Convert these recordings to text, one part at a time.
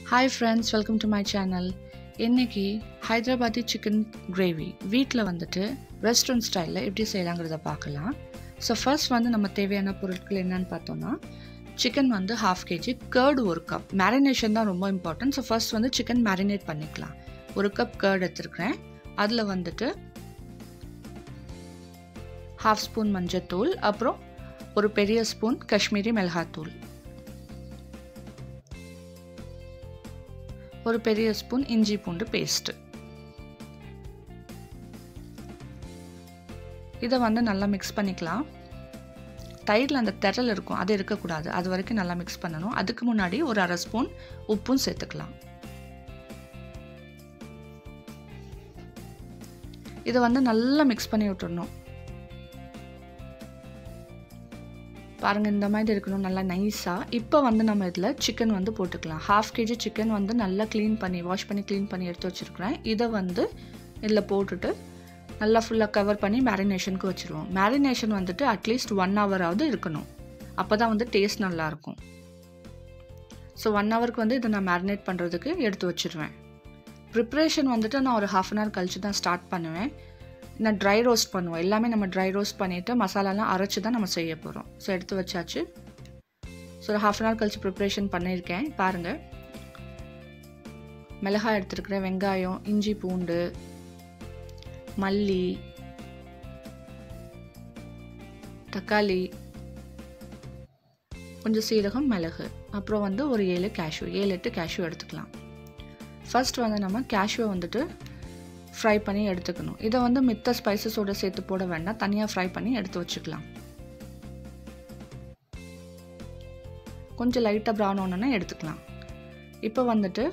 Hi friends, welcome to my channel. இன்னைக்கு Hyderabadi chicken gravy வீட்ல வந்துட்டு ரெஸ்டாரன்ட் ஸ்டைல்ல எப்படி செய்யலாம்ங்கறத பார்க்கலாம். So first வந்து நம்ம தேவையான பொருட்கள் என்னன்னு பார்த்தோம்னா chicken வந்து 1/2 kg, curd 1 cup. Marination தான் ரொம்ப important. So first வந்து chicken marinate பண்ணிக்கலாம். 1 cup curd எடுத்துக்கிறேன். அதுல வந்துட்டு 1/2 spoon மஞ்சள்தூள், அப்புறம் ஒரு பெரிய ஸ்பூன் காஷ்மீரி மிளகாய்த்தூள், ஒரு பெரிய ஸ்பூன் இஞ்சி பூண்டு பேஸ்ட். இதை வந்து நல்லா மிக்ஸ் பண்ணிக்கலாம். தயிரில் அந்த திரள் இருக்கும், அது இருக்கக்கூடாது, அது வரைக்கும் நல்லா மிக்ஸ் பண்ணணும். அதுக்கு முன்னாடி ஒரு 1/2 ஸ்பூன் உப்பும் சேர்த்துக்கலாம். இதை வந்து நல்லா மிக்ஸ் பண்ணி விட்டுடணும். பாருங்கள், இந்த மாதிரி இருக்கணும், நல்லா நைஸாக. இப்போ வந்து நம்ம இதில் சிக்கன் வந்து போட்டுக்கலாம். 1/2 kg சிக்கன் வந்து நல்லா வாஷ் பண்ணி க்ளீன் பண்ணி எடுத்து வச்சுருக்கிறேன். இதை வந்து இதில் போட்டுட்டு நல்லா ஃபுல்லாக கவர் பண்ணி மேரினேஷனுக்கு வச்சுருவோம். மேரினேஷன் வந்துட்டு அட்லீஸ்ட் 1 ஹவராவது இருக்கணும், அப்போ தான் வந்து டேஸ்ட் நல்லாயிருக்கும். ஸோ 1 ஹவருக்கு வந்து இதை நான் மேரினேட் பண்ணுறதுக்கு எடுத்து வச்சுருவேன். ப்ரிப்ரேஷன் வந்துட்டு நான் ஒரு 1/2 hour கழிச்சு தான் ஸ்டார்ட் பண்ணுவேன். நான் ட்ரை ரோஸ்ட் பண்ணுவோம். எல்லாமே நம்ம ட்ரை ரோஸ்ட் பண்ணிவிட்டு மசாலாலாம் அரைச்சி தான் நம்ம செய்ய போகிறோம். ஸோ எடுத்து வச்சாச்சு. ஸோ ஒரு 1/2 hour கழிச்சு ப்ரிப்ரேஷன் பண்ணியிருக்கேன். பாருங்கள், மிளகாய் எடுத்துருக்கிறேன், வெங்காயம், இஞ்சி பூண்டு, மல்லி, தக்காளி, கொஞ்சம் சீரகம், மிளகு, அப்புறம் வந்து ஒரு 7-8 கேஷ்யூ எடுத்துக்கலாம். ஃபர்ஸ்ட் வந்து நம்ம கேஷ்யூவை வந்துட்டு ஃப்ரை பண்ணி எடுத்துக்கணும். இதை வந்து மித்த ஸ்பைசஸோடு சேர்த்து போட வேண்டாம், தனியாக ஃப்ரை பண்ணி எடுத்து வச்சுக்கலாம். கொஞ்சம் லைட்டாக ப்ரௌன் ஆனோன்னா எடுத்துக்கலாம். இப்போ வந்துட்டு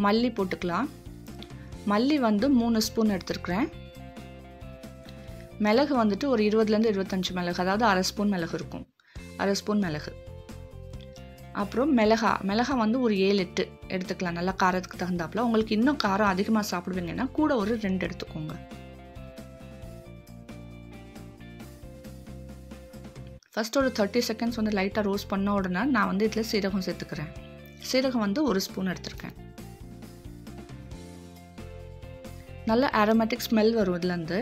மல்லி போட்டுக்கலாம். மல்லி வந்து 3 ஸ்பூன் எடுத்துருக்கிறேன். மிளகு வந்துட்டு ஒரு 20 to 25 மிளகு, அதாவது 1/2 ஸ்பூன் மிளகு இருக்கும், 1/2 ஸ்பூன் மிளகு. அப்புறம் மிளகா வந்து ஒரு 7-8 எடுத்துக்கலாம், நல்லா காரத்துக்கு தகுந்தாப்புல. உங்களுக்கு இன்னும் காரம் அதிகமாக சாப்பிடுவீங்கன்னா கூட ஒரு 2 எடுத்துக்கோங்க. ஃபர்ஸ்ட் ஒரு 30 seconds வந்து லைட்டாக ரோஸ்ட் பண்ண உடனே நான் வந்து இதில் சீரகம் சேர்த்துக்கிறேன். சீரகம் வந்து 1 ஸ்பூன் எடுத்துருக்கேன். நல்ல அரோமேட்டிக் ஸ்மெல் வரும் இதுலேருந்து.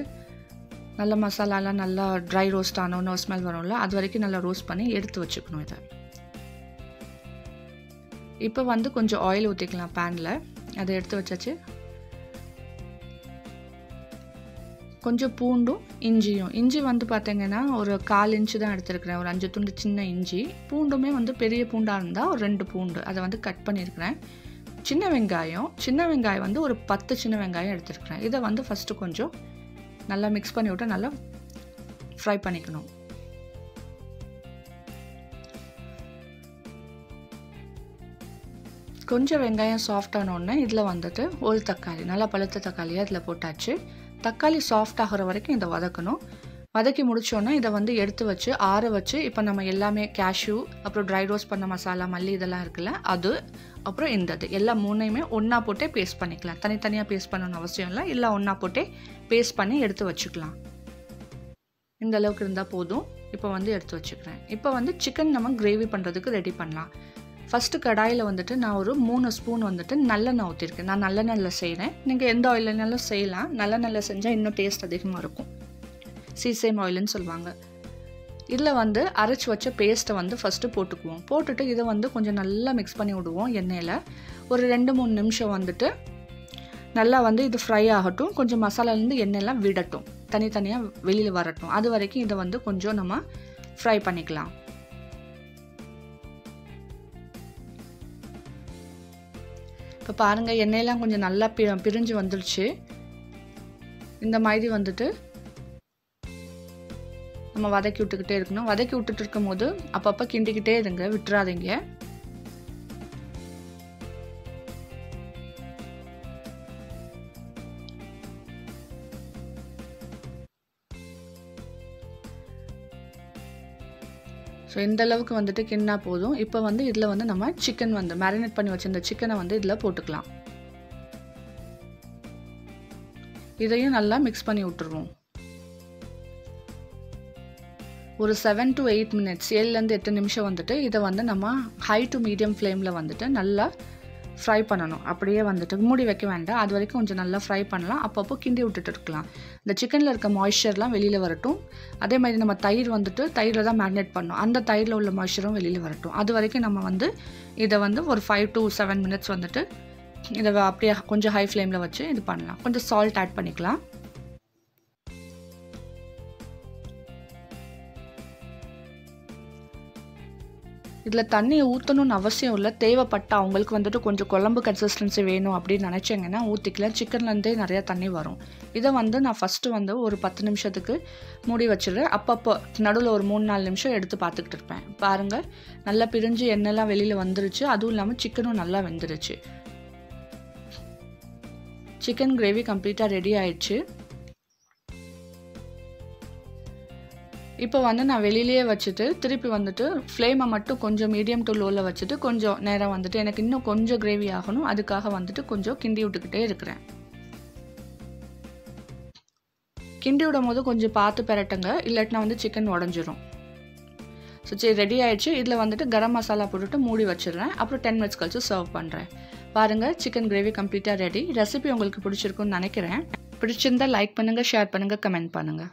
நல்ல மசாலாலாம் நல்லா ட்ரை ரோஸ்ட் ஆனோன்னு ஸ்மெல் வரும்ல, அது வரைக்கும் நல்லா ரோஸ்ட் பண்ணி எடுத்து வச்சுக்கணும். இதை இப்போ வந்து கொஞ்சம் ஆயில் ஊற்றிக்கலாம் பேனில். அதை எடுத்து வச்சாச்சு. கொஞ்சம் பூண்டும் இஞ்சி வந்து பார்த்தீங்கன்னா ஒரு 1/4 inch தான் எடுத்துருக்கிறேன். ஒரு 5 துண்டு சின்ன இஞ்சி. பூண்டுமே வந்து பெரிய பூண்டாக இருந்தால் ஒரு 2 பூண்டு, அதை வந்து கட் பண்ணியிருக்கிறேன். சின்ன வெங்காயம் வந்து ஒரு 10 சின்ன வெங்காயம் எடுத்துருக்கிறேன். இதை வந்து ஃபஸ்ட்டு கொஞ்சம் நல்லா மிக்ஸ் பண்ணி விட்டு நல்லா ஃப்ரை பண்ணிக்கணும். கொஞ்சம் வெங்காயம் சாஃப்ட் ஆனோடனே இதில் வந்துட்டு ஒரு தக்காளி, நல்லா பழுத்த தக்காளியாக இதில் போட்டாச்சு. தக்காளி சாஃப்ட் ஆகிற வரைக்கும் இதை வதக்கணும். வதக்கி முடித்தோன்னே இதை வந்து எடுத்து வச்சு ஆற வச்சு, இப்போ நம்ம எல்லாமே கேஷ்யூ, அப்புறம் ட்ரை ரோஸ்ட் பண்ண மசாலா, மல்லி, இதெல்லாம் இருக்குல்ல, அது அப்புறம் எல்லாம் 3ஐயுமே ஒன்றா போட்டே பேஸ்ட் பண்ணிக்கலாம். தனித்தனியாக பேஸ்ட் பண்ணணும்னு அவசியம் இல்லை, எல்லாம் ஒன்றா போட்டே பேஸ்ட் பண்ணி எடுத்து வச்சுக்கலாம். இந்த அளவுக்கு இருந்தால் போதும். இப்போ வந்து எடுத்து வச்சுக்கிறேன். இப்போ வந்து சிக்கன் நம்ம கிரேவி பண்ணுறதுக்கு ரெடி பண்ணலாம். ஃபஸ்ட்டு கடாயில் வந்துட்டு நான் ஒரு 3 ஸ்பூன் வந்துட்டு நல்லெண்ணெய் ஊற்றிருக்கேன். நான் நல்லெண்ணெயில் செய்கிறேன், நீங்கள் எந்த ஆயில்னாலும் செய்யலாம். நல்லெண்ணெயில் செஞ்சால் இன்னும் டேஸ்ட் அதிகமாக இருக்கும். சீசேம் ஆயில்னு சொல்லுவாங்க. இதில் வந்து அரைச்சி வச்ச பேஸ்ட்டை வந்து ஃபஸ்ட்டு போட்டுக்குவோம். போட்டுட்டு இதை வந்து கொஞ்சம் நல்லா மிக்ஸ் பண்ணி விடுவோம் எண்ணெயில். ஒரு 2-3 நிமிஷம் வந்துட்டு நல்லா வந்து இது ஃப்ரை ஆகட்டும். கொஞ்சம் மசாலாலேருந்து எண்ணெயெல்லாம் விடட்டும், தனித்தனியாக வெளியில் வரட்டும். அது வரைக்கும் இதை வந்து கொஞ்சம் நம்ம ஃப்ரை பண்ணிக்கலாம். இப்போ பாருங்கள், எண்ணெயெல்லாம் கொஞ்சம் நல்லா பிரிஞ்சு வந்துடுச்சு. இந்த மாதிரி வந்துட்டு நம்ம வதக்கி விட்டுக்கிட்டே இருக்கணும். வதக்கி விட்டுட்டு இருக்கும் போது அப்பப்போ கிண்டிக்கிட்டே இருங்க, விட்டுறாதீங்க. ஸோ இந்த அளவுக்கு வந்துட்டு கிண்ணா போதும். இப்போ வந்து இதில் வந்து நம்ம சிக்கன் வந்து மேரினேட் பண்ணி வச்சிருந்த சிக்கனை வந்து இதில் போட்டுக்கலாம். இதையும் நல்லா மிக்ஸ் பண்ணி விட்டுருவோம். ஒரு 7 to 8 minutes 7 to 8 நிமிஷம் வந்துட்டு இதை வந்து நம்ம ஹை டு மீடியம் ஃப்ளேமில் வந்துட்டு நல்லா ஃப்ரை பண்ணணும். அப்படியே வந்துட்டு மூடி வைக்க வேண்டாம். அது வரைக்கும் கொஞ்சம் நல்லா ஃப்ரை பண்ணலாம். அப்பப்போ கிண்டி விட்டுட்டு இருக்கலாம். இந்த சிக்கனில் இருக்க மாய்ஸ்சர்லாம் வெளியில் வரட்டும். அதே மாதிரி நம்ம தயிர் வந்துட்டு தயிரில் தான் மேரினேட் பண்ணோம். அந்த தயிரில் உள்ள மாய்ஸ்சரும் வெளியில் வரட்டும். அது வரைக்கும் நம்ம வந்து இதை வந்து ஒரு 5 to 7 மினிட்ஸ் வந்துட்டு இதை அப்படியே கொஞ்சம் ஹை ஃப்ளேமில் வச்சு இது பண்ணலாம். கொஞ்சம் சால்ட் ஆட் பண்ணிக்கலாம். இதில் தண்ணி ஊற்றணும்னு அவசியம் இல்லை. தேவைப்பட்ட அவங்களுக்கு வந்துட்டு கொஞ்சம் குழம்பு கன்சிஸ்டன்சி வேணும் அப்படின்னு நினச்சிங்கன்னா ஊற்றிக்கலாம். சிக்கன்லேருந்தே நிறையா தண்ணி வரும். இதை வந்து நான் ஃபஸ்ட்டு வந்து ஒரு 10 நிமிஷத்துக்கு மூடி வச்சிடுறேன். அப்பப்போ நடுவில் ஒரு 3-4 நிமிஷம் எடுத்து பார்த்துக்கிட்டு இருப்பேன். பாருங்கள், நல்லா பிரிஞ்சு எண்ணெய்லாம் வெளியில் வந்துருச்சு. அதுவும் இல்லாமல் சிக்கனும் நல்லா வெந்துருச்சு. சிக்கன் கிரேவி கம்ப்ளீட்டாக ரெடி ஆயிடுச்சு. இப்போ வந்து நான் வெளியிலேயே வச்சுட்டு திருப்பி வந்துட்டு ஃப்ளேமை மட்டும் கொஞ்சம் மீடியம் டு லோவில் வச்சுட்டு கொஞ்சம் நேரம் வந்துட்டு எனக்கு இன்னும் கொஞ்சம் கிரேவி ஆகணும். அதுக்காக வந்துட்டு கொஞ்சம் கிண்டி விட்டுக்கிட்டே இருக்கிறேன். கிண்டி விடும் போது கொஞ்சம் பார்த்து பெரட்டுங்க, இல்லாட்டினா வந்து சிக்கன் உடஞ்சிரும். ஸோ சரி, ரெடி ஆயிடுச்சு. இதில் வந்துட்டு கரம் மசாலா போட்டுட்டு மூடி வச்சிடுறேன். அப்புறம் 10 மினிட்ஸ் கழிச்சு சர்வ் பண்ணுறேன். பாருங்கள், சிக்கன் கிரேவி கம்ப்ளீட்டாக ரெடி. ரெசிபி உங்களுக்கு பிடிச்சிருக்குன்னு நினைக்கிறேன். பிடிச்சிருந்தா லைக் பண்ணுங்கள், ஷேர் பண்ணுங்கள், கமெண்ட் பண்ணுங்கள்.